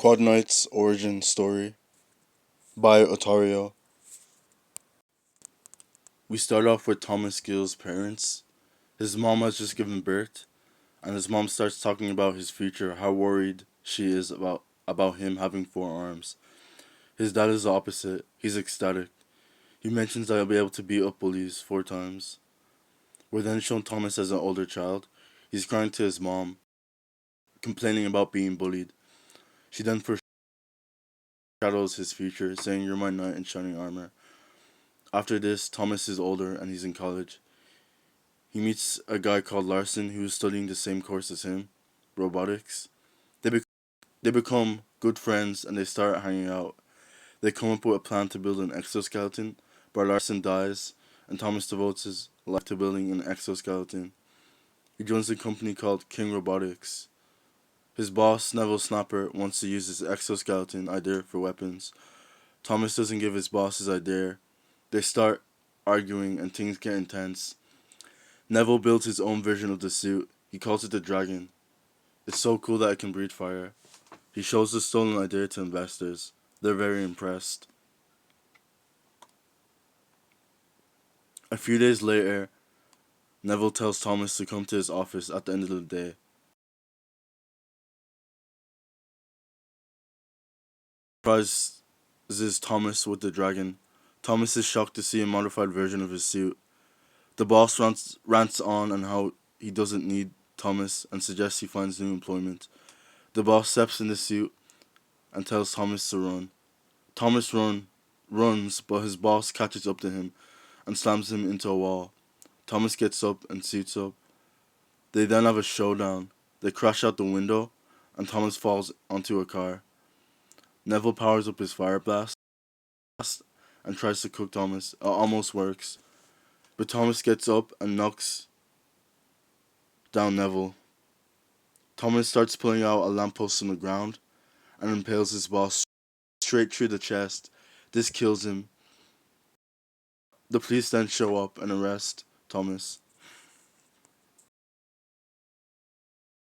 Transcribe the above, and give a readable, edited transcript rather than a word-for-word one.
Quadknight's origin story by Oitarow. We start off with Tomas Gil's parents. His mom has just given birth, and his mom starts talking about his future, how worried she is about him having four arms. His dad is the opposite. He's ecstatic. He mentions that he'll be able to beat up bullies 4 times. We're then shown Thomas as an older child. He's crying to his mom, complaining about being bullied. She then foreshadows his future, saying, "You're my knight in shining armor." After this, Thomas is older and he's in college. He meets a guy called Larson who's studying the same course as him, robotics. They become good friends and they start hanging out. They come up with a plan to build an exoskeleton, but Larson dies and Thomas devotes his life to building an exoskeleton. He joins a company called King Robotics. His boss, Neville Snapper, wants to use his exoskeleton idea for weapons. Thomas doesn't give his boss his idea. They start arguing and things get intense. Neville builds his own version of the suit. He calls it the Dragon. It's so cool that it can breathe fire. He shows the stolen idea to investors. They're very impressed. A few days later, Neville tells Thomas to come to his office at the end of the day. Surprises Thomas with the dragon. Thomas is shocked to see a modified version of his suit. The boss rants on how he doesn't need Thomas and suggests he finds new employment. The boss steps in the suit and tells Thomas to run. Thomas runs, but his boss catches up to him and slams him into a wall. Thomas gets up and suits up. They then have a showdown. They crash out the window, and Thomas falls onto a car. Neville powers up his fire blast and tries to cook Thomas. It almost works, but Thomas gets up and knocks down Neville. Thomas starts pulling out a lamppost from the ground and impales his boss straight through the chest. This kills him. The police then show up and arrest Thomas.